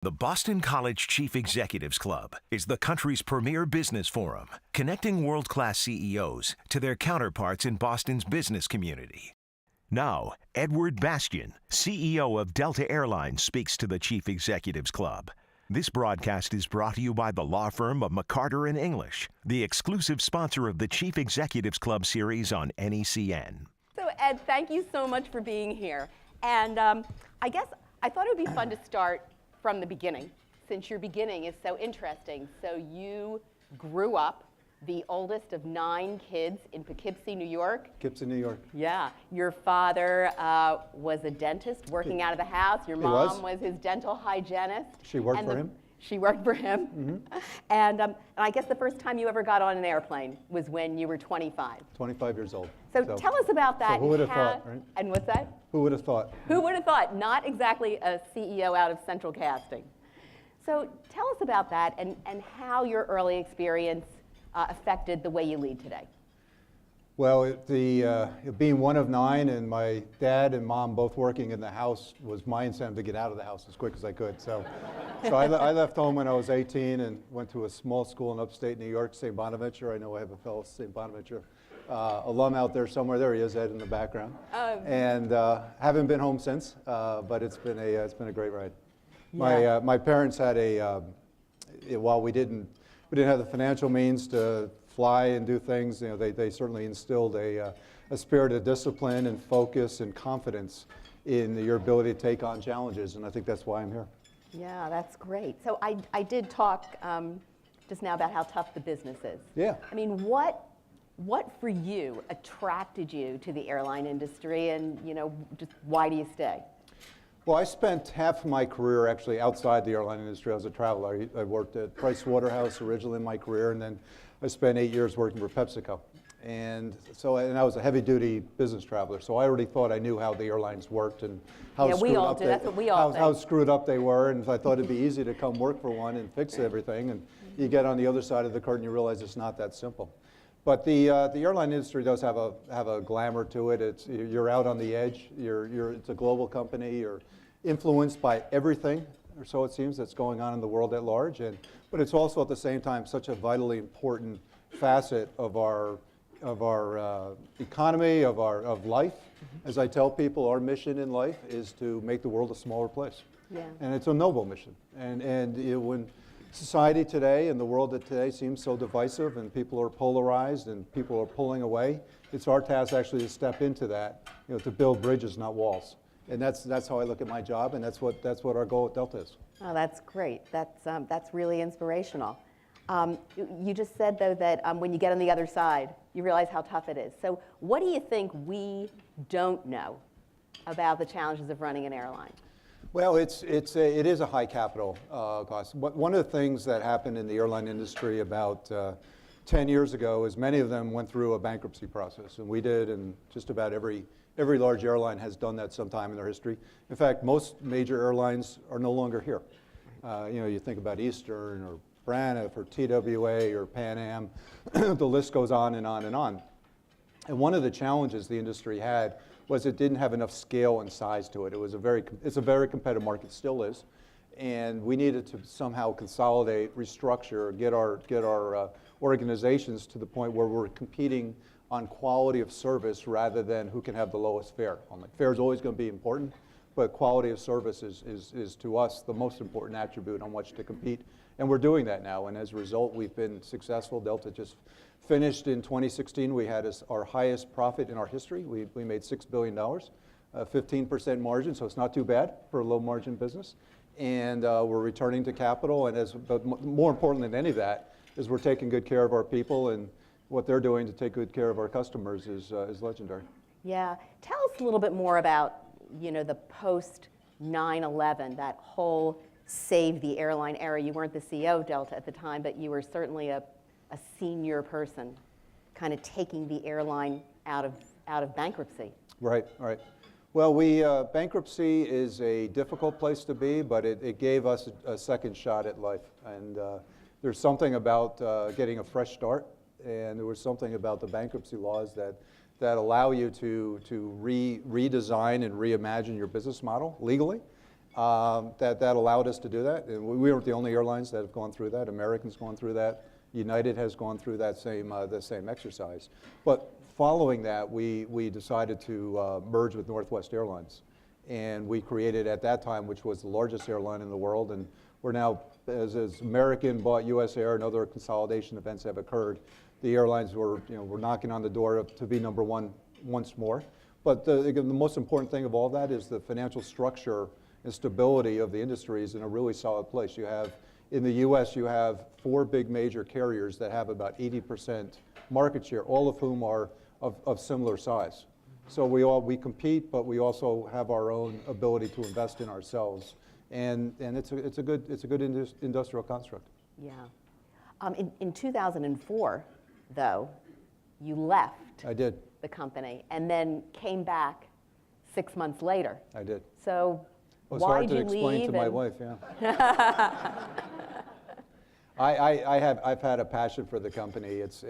The Boston College Chief Executives Club is the country's premier business forum, connecting world-class CEOs to their counterparts in Boston's business community. Now, Edward Bastian, CEO of Delta Airlines, speaks to the Chief Executives Club. This broadcast is brought to you by the law firm of McCarter & English, the exclusive sponsor of the Chief Executives Club series on NECN. So, Ed, thank you so much for being here. And I guess I thought it would be fun to start from the beginning, since your beginning is so interesting. So you grew up the oldest of 9 kids in Poughkeepsie, New York. Poughkeepsie, New York. Yeah. Your father was a dentist working out of the house. Your mom was his dental hygienist. She worked for him? She worked for him. Mm-hmm. And I guess the first time you ever got on an airplane was when you were 25. 25 years old. So tell us about that. So who would have thought, right? And what's that? Who would have thought? Who would have thought? Not exactly a CEO out of Central Casting. So tell us about that and how your early experience affected the way you lead today. Well, being one of 9 and my dad and mom both working in the house was my incentive to get out of the house as quick as I could. So I left home when I was 18 and went to a small school in upstate New York, St. Bonaventure. I know I have a fellow St. Bonaventure alum out there somewhere. There he is, Ed, in the background. And haven't been home since, but it's been a great ride. Yeah. My parents had while we didn't have the financial means to fly and do things, they certainly instilled a spirit of discipline and focus and confidence in your ability to take on challenges, and I think that's why I'm here. Yeah, that's great. So I did talk just now about how tough the business is. Yeah. I mean, what for you attracted you to the airline industry, and just why do you stay? Well, I spent half of my career actually outside the airline industry. I was a traveler. I worked at Price Waterhouse originally in my career, and then I spent 8 years working for PepsiCo. And I was a heavy-duty business traveler, so I already thought I knew how the airlines worked and how screwed up they were, and I thought it'd be easy to come work for one and fix everything. And you get on the other side of the curtain, you realize it's not that simple. But the airline industry does have a glamour to it. You're out on the edge. It's a global company. You're influenced by everything, or so it seems, that's going on in the world at large. But it's also at the same time such a vitally important facet of our economy, of life. As I tell people, our mission in life is to make the world a smaller place. Yeah. And it's a noble mission. And when society today and the world of today seems so divisive and people are polarized and people are pulling away, it's our task actually to step into that, to build bridges, not walls. And that's how I look at my job, and that's what our goal at Delta is. Oh, that's great. That's really inspirational. You just said, though, that when you get on the other side, you realize how tough it is. So what do you think we don't know about the challenges of running an airline? Well, it is a high capital cost. One of the things that happened in the airline industry about 10 years ago is many of them went through a bankruptcy process, and we did, and just about every large airline has done that sometime in their history. In fact, most major airlines are no longer here. You think about Eastern or Braniff or TWA or Pan Am, the list goes on and on and on. And one of the challenges the industry had was it didn't have enough scale and size to it. It's a very competitive market, still is, and we needed to somehow consolidate, restructure, get our organizations to the point where we're competing on quality of service rather than who can have the lowest fare. Fare is always going to be important, but quality of service is to us the most important attribute on which to compete, and we're doing that now. And as a result, we've been successful. Delta just finished in 2016. We had our highest profit in our history. We made $6 billion, 15% margin, so it's not too bad for a low margin business. And we're returning to capital, but more important than any of that is we're taking good care of our people, and what they're doing to take good care of our customers is legendary. Yeah. Tell us a little bit more about the post 9/11, that whole save the airline era. You weren't the CEO of Delta at the time, but you were certainly a senior person kind of taking the airline out of bankruptcy. Right. Well, bankruptcy is a difficult place to be, but it gave us a second shot at life. And there's something about getting a fresh start, and there was something about the bankruptcy laws that allow you to redesign and reimagine your business model legally. that allowed us to do that. And we weren't the only airlines that have gone through that. American's gone through that. United has gone through that the same exercise. But following that, we decided to merge with Northwest Airlines. And we created at that time, which was the largest airline in the world, and we're now, as American bought US Air and other consolidation events have occurred, the airlines were knocking on the door to be number one once more. But again, the most important thing of all that is the financial structure and stability of the industry is in a really solid place. You have, in the US, you have 4 big major carriers that have about 80% market share, all of whom are of similar size. So we compete, but we also have our own ability to invest in ourselves, and it's a good industrial construct. Yeah. In 2004, though, you left. I did. The company, and then came back 6 months later. I did. So Well, why it's did hard to you explain leave? to my wife, yeah. I've had a passion for the company. It's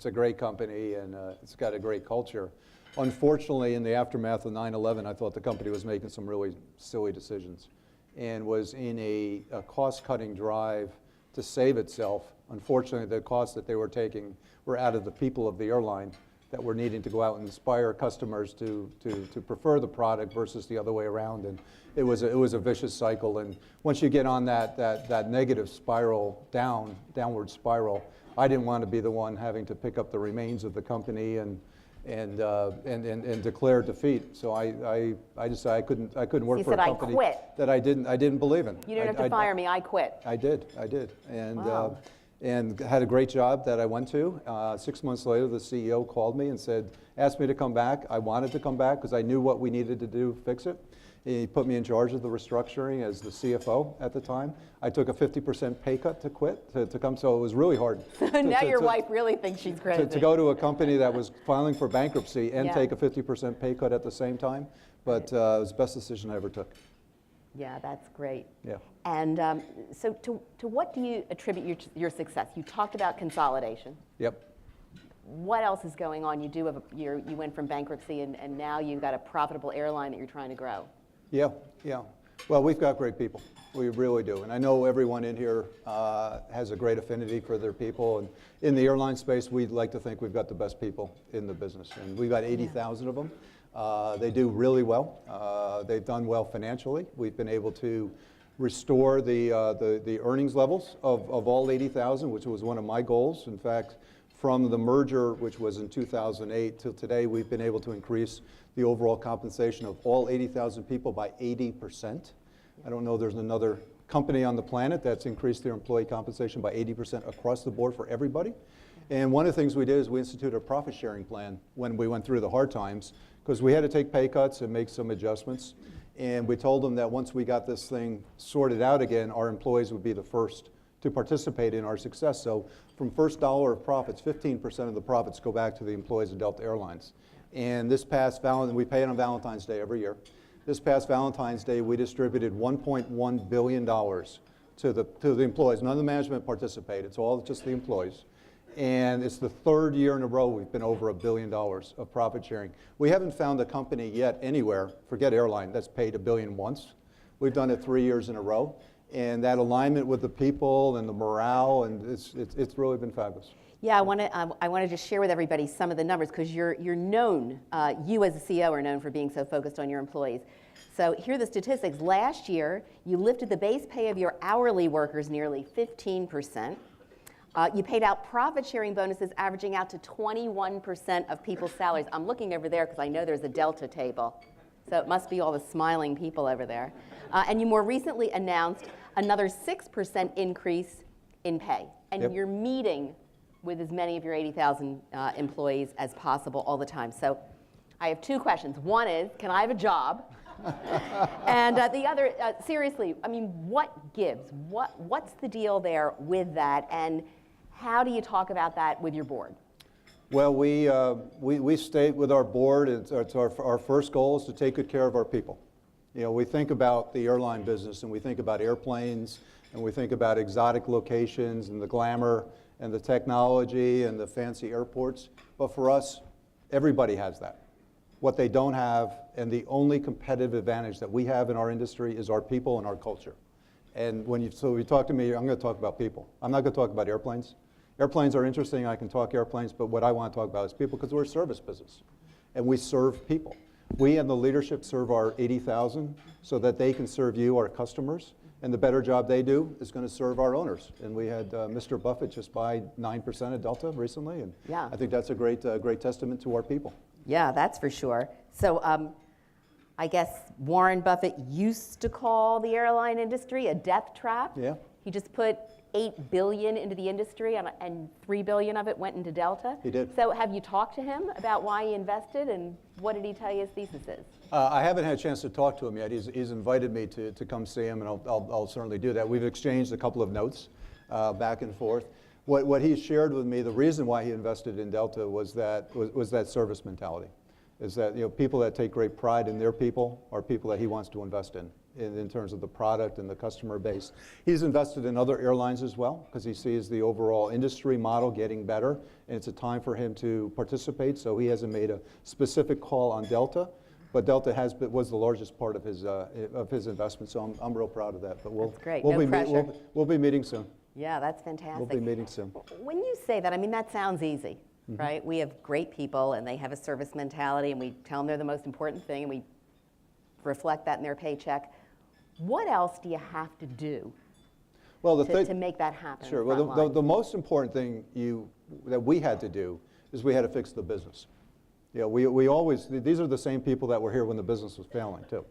a great company, and it's got a great culture. Unfortunately, in the aftermath of 9/11, I thought the company was making some really silly decisions and was in a cost-cutting drive to save itself. Unfortunately, the costs that they were taking were out of the people of the airline that were needing to go out and inspire customers to prefer the product versus the other way around. And it was a vicious cycle. And once you get on that negative spiral, downward spiral, I didn't want to be the one having to pick up the remains of the company and declare defeat. So I decided I couldn't work for a company that I didn't believe in. You didn't have to fire me. I quit. I did, and wow. And had a great job that I went to. 6 months later, the CEO called me and asked me to come back. I wanted to come back because I knew what we needed to do to fix it. He put me in charge of the restructuring as the CFO at the time. I took a 50% pay cut to quit, to come, so it was really hard. Now your wife really thinks she's crazy. To go to a company that was filing for bankruptcy and Yeah. take a 50% pay cut at the same time, but it was the best decision I ever took. Yeah, that's great. Yeah. And so to what do you attribute your success? You talked about consolidation. Yep. What else is going on? You went from bankruptcy and now you've got a profitable airline that you're trying to grow. Yeah. Well, we've got great people. We really do. And I know everyone in here has a great affinity for their people. And in the airline space, we'd like to think we've got the best people in the business. And we've got 80,000 of them. They do really well. They've done well financially. We've been able to restore the earnings levels of all 80,000, which was one of my goals. In fact, from the merger, which was in 2008 till today, we've been able to increase the overall compensation of all 80,000 people by 80%. I don't know there's another company on the planet that's increased their employee compensation by 80% across the board for everybody. And one of the things we did is we instituted a profit sharing plan when we went through the hard times, because we had to take pay cuts and make some adjustments. And we told them that once we got this thing sorted out again, our employees would be the first to participate in our success. So from first dollar of profits, 15% of the profits go back to the employees of Delta Airlines. And this past we pay it on Valentine's Day every year. This past Valentine's Day, we distributed $1.1 billion to the employees. None of the management participated. It's all just the employees. And it's the third year in a row we've been over $1 billion of profit sharing. We haven't found a company yet anywhere, forget airline, that's paid $1 billion once. We've done it 3 years in a row. And that alignment with the people and the morale, and it's really been fabulous. Yeah, I want to just share with everybody some of the numbers, because you're known, you as a CEO are known for being so focused on your employees. So here are the statistics. Last year, you lifted the base pay of your hourly workers nearly 15%. You paid out profit-sharing bonuses averaging out to 21% of people's salaries. I'm looking over there because I know there's a Delta table. So it must be all the smiling people over there. And you more recently announced another 6% increase in pay. And Yep. you're meeting with as many of your 80,000 employees as possible all the time. So I have 2 questions. One is, can I have a job? And the other, seriously, I mean, what gives? What's the deal there with that? And how do you talk about that with your board? Well, we state with our board, it's our first goal is to take good care of our people. You know, we think about the airline business and we think about airplanes and we think about exotic locations and the glamour and the technology and the fancy airports. But for us, everybody has that. What they don't have, and the only competitive advantage that we have in our industry is our people and our culture. And so you talk to me, I'm going to talk about people. I'm not going to talk about airplanes. Airplanes are interesting, I can talk airplanes, but what I want to talk about is people, because we're a service business, and we serve people. We and the leadership serve our 80,000 so that they can serve you, our customers, and the better job they do is going to serve our owners. And we had Mr. Buffett just buy 9% of Delta recently, and Yeah. I think that's a great testament to our people. Yeah, that's for sure. So I guess Warren Buffett used to call the airline industry a death trap. Yeah. He just put $8 billion into the industry, and $3 billion of it went into Delta. He did. So have you talked to him about why he invested, and what did he tell you his thesis is? I haven't had a chance to talk to him yet. He's invited me to come see him, and I'll certainly do that. We've exchanged a couple of notes back and forth. What he shared with me, the reason why he invested in Delta was that service mentality. Is that people that take great pride in their people are people that he wants to invest in terms of the product and the customer base. He's invested in other airlines as well because he sees the overall industry model getting better, and it's a time for him to participate. So he hasn't made a specific call on Delta, but Delta was the largest part of his investment. So I'm real proud of that. But That's great. No pressure. We'll be meeting soon. Yeah, that's fantastic. We'll be meeting soon. When you say that, I mean, that sounds easy, right? We have great people, and they have a service mentality, and we tell them they're the most important thing, and we reflect that in their paycheck. What else do you have to do to make that happen? Sure. Well, the most important thing that we had to do is we had to fix the business. We always, these are the same people that were here when the business was failing, too.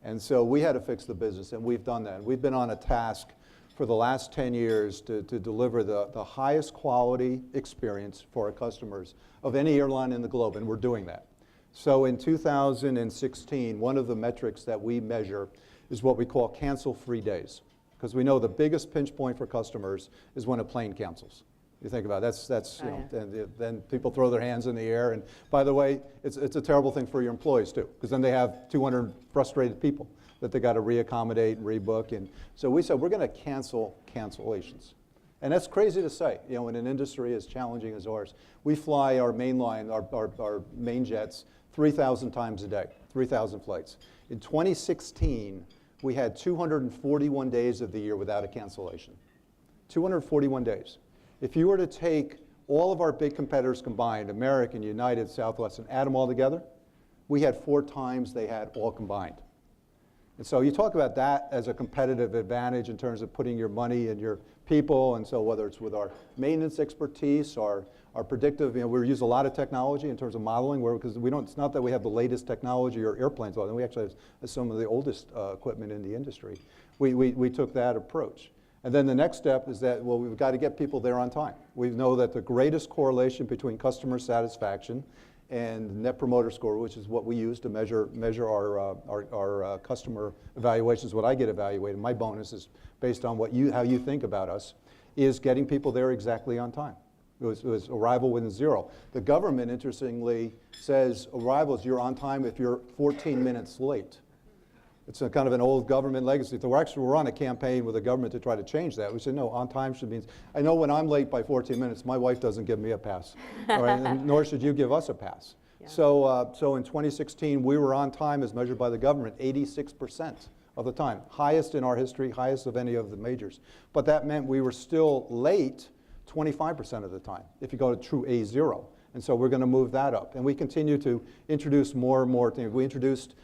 And so we had to fix the business, and we've done that. We've been on a task for the last 10 years to deliver the highest quality experience for our customers of any airline in the globe, and we're doing that. So in 2016, one of the metrics that we measure is what we call cancel-free days, because we know the biggest pinch point for customers is when a plane cancels. You think about it, then people throw their hands in the air, and by the way, it's a terrible thing for your employees too, because then they have 200 frustrated people that they got to reaccommodate and rebook. And so we said, we're going to cancel cancellations. And that's crazy to say, in an industry as challenging as ours. We fly our main line, our main jets, 3,000 times a day, 3,000 flights. In 2016, we had 241 days of the year without a cancellation. 241 days. If you were to take all of our big competitors combined, American, United, Southwest, and add them all together, we had 4 times they had all combined. And so you talk about that as a competitive advantage in terms of putting your money in your people, and so whether it's with our maintenance expertise, our predictive, we use a lot of technology in terms of modeling, because it's not that we have the latest technology or airplanes, we actually have some of the oldest equipment in the industry. We took that approach. And then the next step is that, we've got to get people there on time. We know that the greatest correlation between customer satisfaction and Net Promoter Score, which is what we use to measure our customer evaluations, what I get evaluated, my bonus is based on how you think about us, is getting people there exactly on time. It was arrival within 0. The government, interestingly, says arrivals, you're on time if you're 14 minutes late. It's a kind of an old government legacy. So we're on a campaign with the government to try to change that. We said, no, on time should mean, I know when I'm late by 14 minutes, my wife doesn't give me a pass, all right? And nor should you give us a pass. Yeah. So in 2016, we were on time as measured by the government, 86% of the time. Highest in our history, highest of any of the majors. But that meant we were still late 25% of the time, if you go to true A0. And so we're going to move that up. And we continue to introduce more and more things. We introduced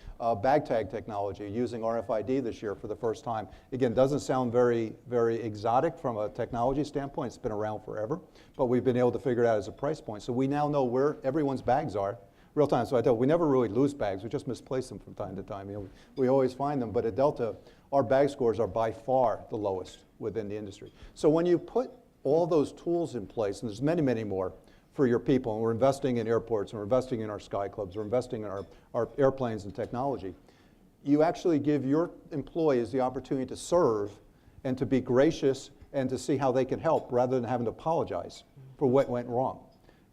bag tag technology using RFID this year for the first time. Again, doesn't sound very, very exotic from a technology standpoint. It's been around forever. But we've been able to figure it out as a price point. So we now know where everyone's bags are real time. So I tell you, we never really lose bags. We just misplace them from time to time. We always find them. But at Delta, our bag scores are by far the lowest within the industry. So when you put all those tools in place, and there's many, many more, for your people, and we're investing in airports, and we're investing in our sky clubs, we're investing in our airplanes and technology, you actually give your employees the opportunity to serve and to be gracious and to see how they can help rather than having to apologize for what went wrong.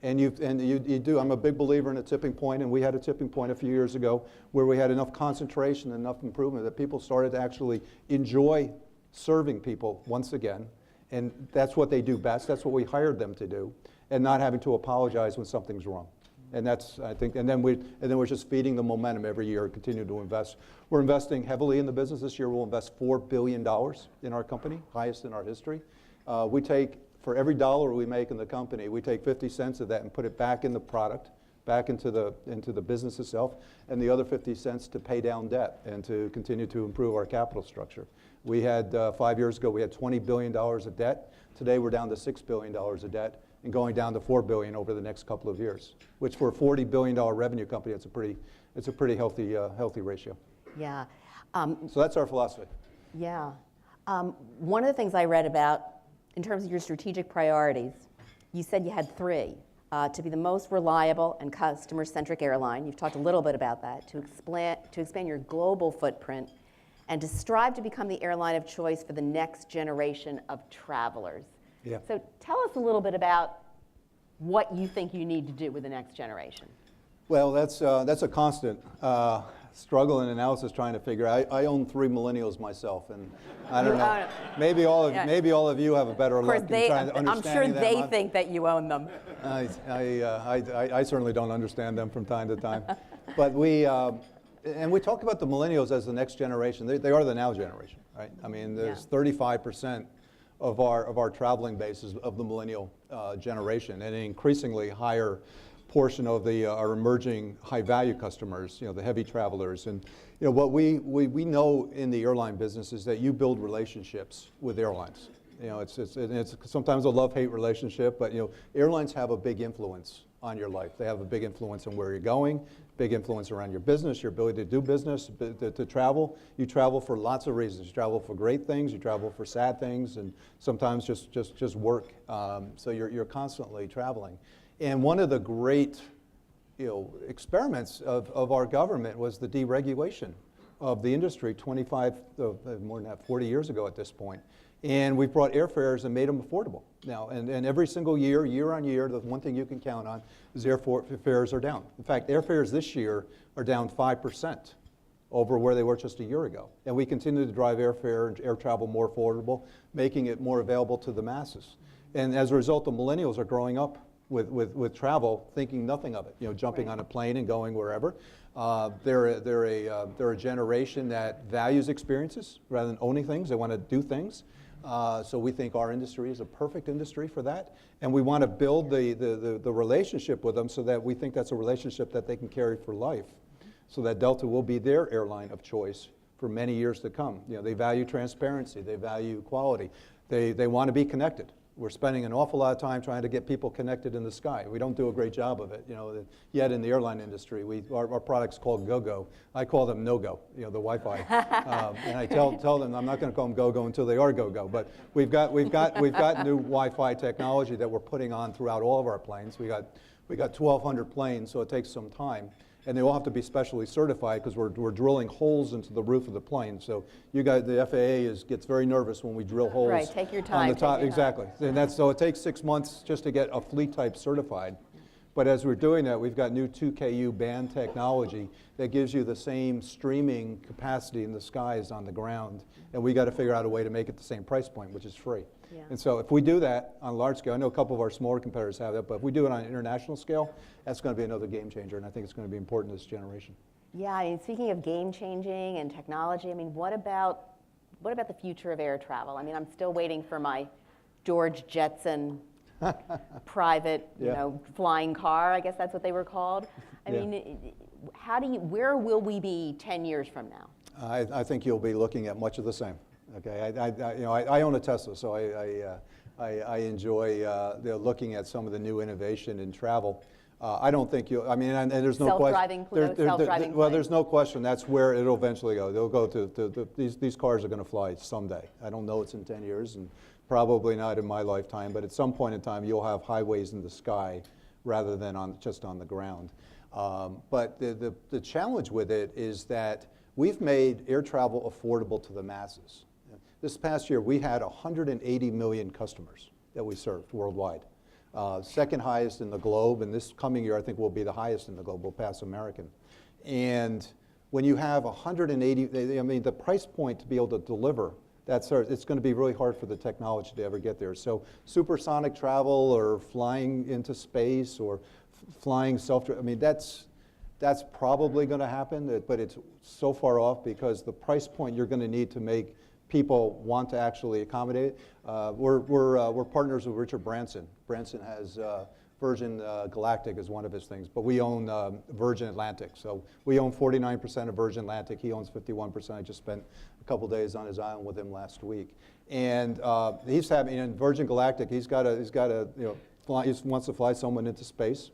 And you do. I'm a big believer in a tipping point, and we had a tipping point a few years ago where we had enough concentration, enough improvement that people started to actually enjoy serving people once again, and that's what they do best. That's what we hired them to do. And not having to apologize when something's wrong. And that's, I think, and then we're just feeding the momentum every year, continue to invest. We're investing heavily in the business. This year we'll invest $4 billion in our company, highest in our history. We take, for every dollar we make in the company, we take 50 cents of that and put it back in the product, back into the business itself, and the other 50 cents to pay down debt and to continue to improve our capital structure. We had, 5 years ago, we had $20 billion of debt. Today we're down to $6 billion of debt and going down to $4 billion over the next couple of years, which for a $40 billion revenue company, it's a pretty healthy ratio. Yeah. So that's our philosophy. Yeah. One of the things I read about in terms of your strategic priorities, you said you had 3. To be the most reliable and customer-centric airline, you've talked a little bit about that, to expand your global footprint, and to strive to become the airline of choice for the next generation of travelers. Yeah. So tell us a little bit about what you think you need to do with the next generation. Well, that's a constant struggle and analysis trying to figure out. I own 3 millennials myself, and I don't know. Maybe all of you have a better look in trying to understand I'm sure they think that you own them. I certainly don't understand them from time to time. But we talk about the millennials as the next generation. They are the now generation, right? I mean, there's 35% of our traveling base is of the millennial generation, and an increasingly higher portion of our emerging high-value customers, the heavy travelers. And what we know in the airline business is that you build relationships with airlines. It's sometimes a love-hate relationship, but airlines have a big influence on your life. They have a big influence on where you're going, big influence around your business, your ability to do business, to travel. You travel for lots of reasons. You travel for great things, you travel for sad things, and sometimes just work. So you're constantly traveling. And one of the great experiments of our government was the deregulation of the industry more than that, 40 years ago at this point. And we've brought airfares and made them affordable now. And every single year on year, the one thing you can count on is airfares are down. In fact, airfares this year are down 5% over where they were just a year ago. And we continue to drive airfare and air travel more affordable, making it more available to the masses. And as a result, the millennials are growing up with travel, thinking nothing of it, jumping on a plane and going wherever. They're a generation that values experiences rather than owning things. They want to do things. So we think our industry is a perfect industry for that. And we want to build the relationship with them so that we think that's a relationship that they can carry for life, so that Delta will be their airline of choice for many years to come. They value transparency. They value quality. They want to be connected. We're spending an awful lot of time trying to get people connected in the sky. We don't do a great job of it, yet in the airline industry. Our product's called GoGo. I call them No-Go, the Wi-Fi. And I tell them I'm not going to call them GoGo until they are GoGo. But we've got new Wi-Fi technology that we're putting on throughout all of our planes. We got 1,200 planes, so it takes some time. And they all have to be specially certified because we're drilling holes into the roof of the plane. So the FAA gets very nervous when we drill holes. Right, take your time. On the top, exactly. And so it takes 6 months just to get a fleet type certified. But as we're doing that, we've got new 2Ku band technology that gives you the same streaming capacity in the sky as on the ground. And we got to figure out a way to make it the same price point, which is free. Yeah. And so if we do that on a large scale, I know a couple of our smaller competitors have that, but if we do it on an international scale, that's going to be another game changer, and I think it's going to be important this generation. Yeah, speaking of game changing and technology, what about the future of air travel? I'm still waiting for my George Jetson private, flying car. I guess that's what they were called. Where will we be 10 years from now? I think you'll be looking at much of the same. Okay, I own a Tesla, so I enjoy looking at some of the new innovation in travel. I don't think and there's no question. Self-driving Well, there's no question. That's where it'll eventually go. They'll go to these cars are going to fly someday. I don't know it's in 10 years, and probably not in my lifetime. But at some point in time, you'll have highways in the sky rather than just on the ground. But the challenge with it is that we've made air travel affordable to the masses. This past year, we had 180 million customers that we served worldwide. Second highest in the globe, and this coming year I think will be the highest in the globe. We'll pass American. And when you have 180, the price point to be able to deliver that service, it's going to be really hard for the technology to ever get there. So supersonic travel or flying into space or flying I mean, that's probably going to happen, but it's so far off because the price point you're going to need to make people want to actually accommodate it. We're partners with Richard Branson. Branson has Virgin Galactic as one of his things, but we own Virgin Atlantic. So we own 49% of Virgin Atlantic. He owns 51%. I just spent a couple days on his island with him last week, and he's having in Virgin Galactic. He wants to fly someone into space,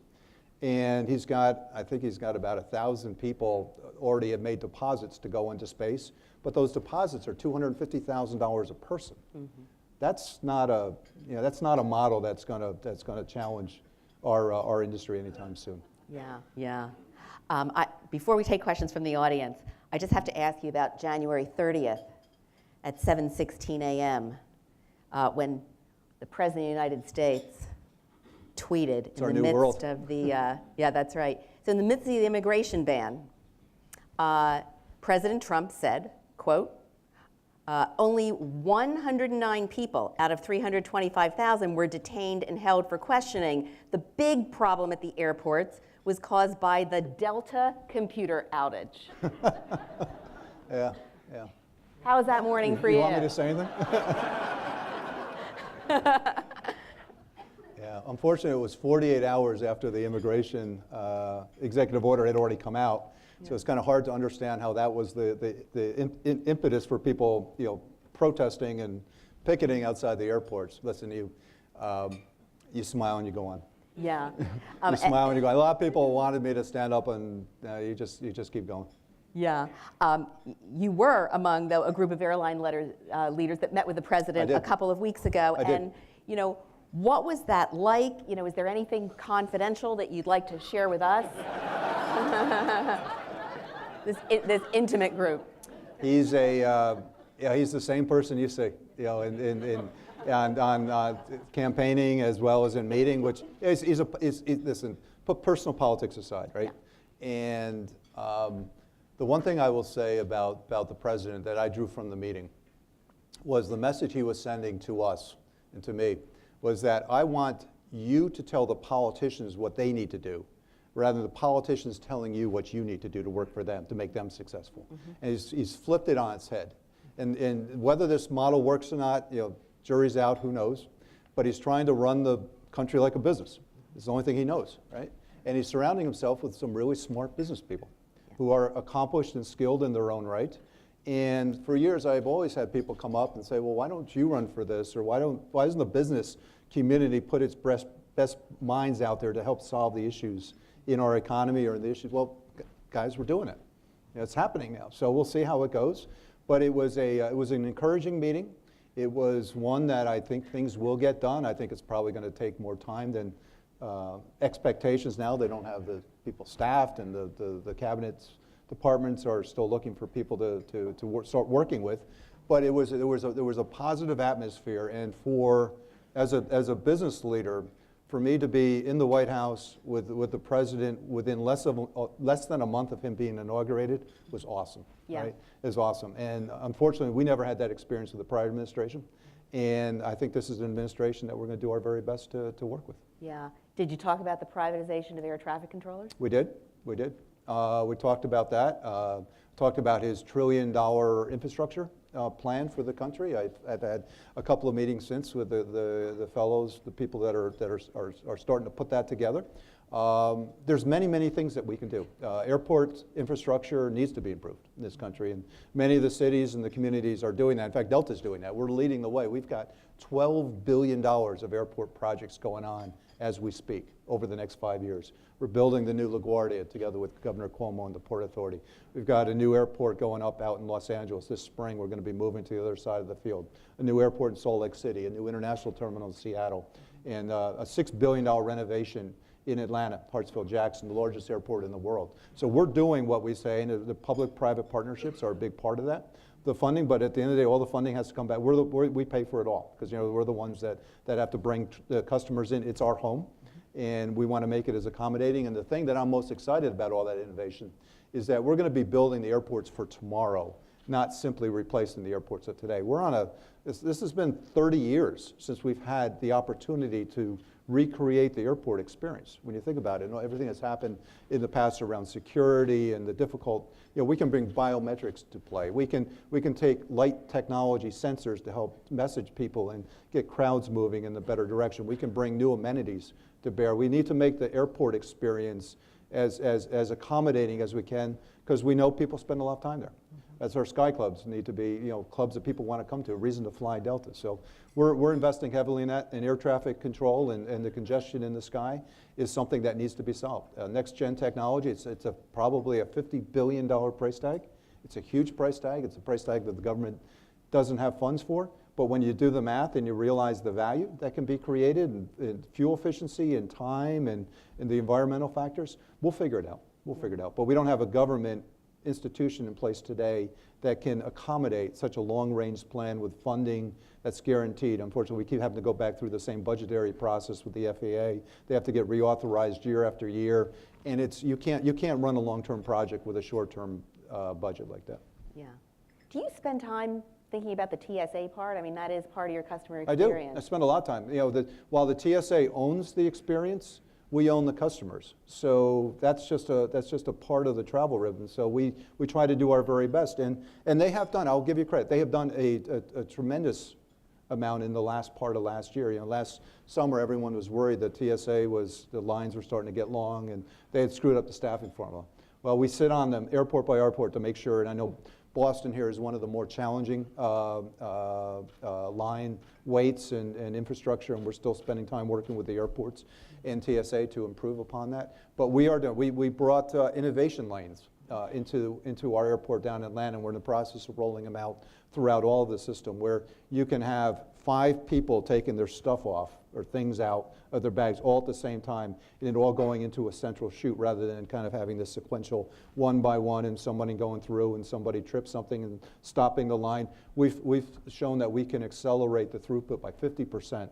and I think he's got about 1,000 people already have made deposits to go into space, but those deposits are $250,000 a person. Mm-hmm. That's not a model that's going to challenge our industry anytime soon. Yeah. Before we take questions from the audience, I just have to ask you about January 30th at 7:16 a.m. When the President of the United States tweeted it's in the midst of the yeah, that's right. So in the midst of the immigration ban, President Trump said, quote, only 109 people out of 325,000 were detained and held for questioning. The big problem at the airports was caused by the Delta computer outage. Yeah. How was that morning for you? You want me to say anything? Yeah, unfortunately, it was 48 hours after the immigration executive order had already come out. So it's kind of hard to understand how that was the impetus for people, protesting and picketing outside the airports. Listen, you smile and you go on. Yeah. You smile and you go on. A lot of people wanted me to stand up, and you just keep going. Yeah. You were among a group of airline leaders that met with the president a couple of weeks ago. I did. And, what was that like? Is there anything confidential that you'd like to share with us? This intimate group. He's he's the same person you see, on campaigning as well as in meeting, which listen, put personal politics aside, right? Yeah. And the one thing I will say about the president that I drew from the meeting was the message he was sending to us and to me was that I want you to tell the politicians what they need to do, rather than the politicians telling you what you need to do to work for them, to make them successful. Mm-hmm. And he's flipped it on its head. And whether this model works or not, jury's out, who knows? But he's trying to run the country like a business. It's the only thing he knows, right? And he's surrounding himself with some really smart business people who are accomplished and skilled in their own right. And for years, I've always had people come up and say, well, why don't you run for this? Or why doesn't the business community put its best minds out there to help solve the issues in our economy or in the issues? Well, guys, we're doing it. It's happening now. So we'll see how it goes. But it was an encouraging meeting. It was one that I think things will get done. I think it's probably going to take more time than expectations now. They don't have the people staffed, and the cabinet's departments are still looking for people to start working with. But there was a positive atmosphere, and as a business leader, for me to be in the White House with the president within less than a month of him being inaugurated was awesome. Yeah. Right? It was awesome. And unfortunately, we never had that experience with the prior administration. And I think this is an administration that we're going to do our very best to work with. Yeah. Did you talk about the privatization of air traffic controllers? We did. We talked about that. Talked about his $1 trillion infrastructure plan for the country. I've had a couple of meetings since with the fellows, the people that are starting to put that together. There's many things that we can do. Airport infrastructure needs to be improved in this country, and many of the cities and the communities are doing that. In fact, Delta's doing that. We're leading the way. We've got $12 billion of airport projects going on as we speak over the next 5 years. We're building the new LaGuardia together with Governor Cuomo and the Port Authority. We've got a new airport going up out in Los Angeles this spring. We're going to be moving to the other side of the field. A new airport in Salt Lake City, a new international terminal in Seattle, and a $6 billion renovation in Atlanta, Hartsfield-Jackson, the largest airport in the world. So we're doing what we say, and the public-private partnerships are a big part of that. The funding, but at the end of the day, all the funding has to come back. We pay for it all, because we're the ones that have to bring the customers in. It's our home, and we want to make it as accommodating. And the thing that I'm most excited about all that innovation is that we're going to be building the airports for tomorrow, not simply replacing the airports of today. This has been 30 years since we've had the opportunity to recreate the airport experience. When you think about it, everything that's happened in the past around security and the difficult, we can bring biometrics to play. We can take light technology sensors to help message people and get crowds moving in the better direction. We can bring new amenities to bear. We need to make the airport experience as accommodating as we can, because we know people spend a lot of time there. As our sky clubs need to be, clubs that people want to come to, a reason to fly Delta. So we're investing heavily in that, and air traffic control and the congestion in the sky is something that needs to be solved. Next gen technology, it's probably a $50 billion price tag. It's a huge price tag. It's a price tag that the government doesn't have funds for. But when you do the math and you realize the value that can be created in fuel efficiency and time and the environmental factors, we'll figure it out. We'll figure it out. But we don't have a government institution in place today that can accommodate such a long-range plan with funding that's guaranteed. Unfortunately, we keep having to go back through the same budgetary process with the FAA. They have to get reauthorized year after year, and you can't run a long-term project with a short-term budget like that. Yeah. Do you spend time thinking about the TSA part? I mean, that is part of your customer I experience. do. I spend a lot of time. While the TSA owns the experience, we own the customers. So that's just a part of the travel ribbon. So we try to do our very best. And they have done, I'll give you credit, they have done a tremendous amount in the last part of last year. Last summer everyone was worried that TSA the lines were starting to get long and they had screwed up the staffing formula. Well, we sit on them airport by airport to make sure, and I know Boston here is one of the more challenging line waits and infrastructure, and we're still spending time working with the airports and TSA to improve upon that. But we brought innovation lanes into our airport down in Atlanta, and we're in the process of rolling them out throughout all of the system, where you can have 5 people taking their stuff off or things out of their bags all at the same time, and it all going into a central chute rather than kind of having this sequential one by one and somebody going through and somebody trips something and stopping the line. We've shown that we can accelerate the throughput by 50%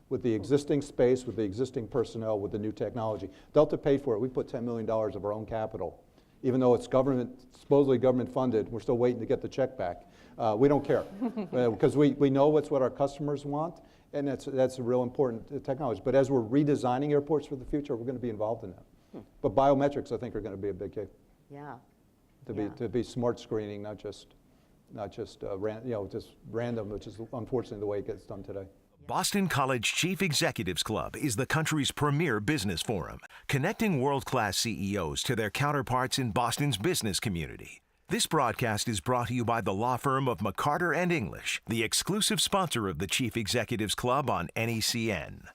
with the existing space, with the existing personnel, with the new technology. Delta paid for it. We put $10 million of our own capital. Even though it's supposedly government funded, we're still waiting to get the check back. We don't care, because we know what our customers want, and that's a real important technology. But as we're redesigning airports for the future, we're going to be involved in that. But biometrics, I think, are going to be a big key. Yeah. To be smart screening, not just random, which is unfortunately the way it gets done today. Boston College Chief Executives Club is the country's premier business forum, connecting world-class CEOs to their counterparts in Boston's business community. This broadcast is brought to you by the law firm of McCarter and English, the exclusive sponsor of the Chief Executives Club on NECN.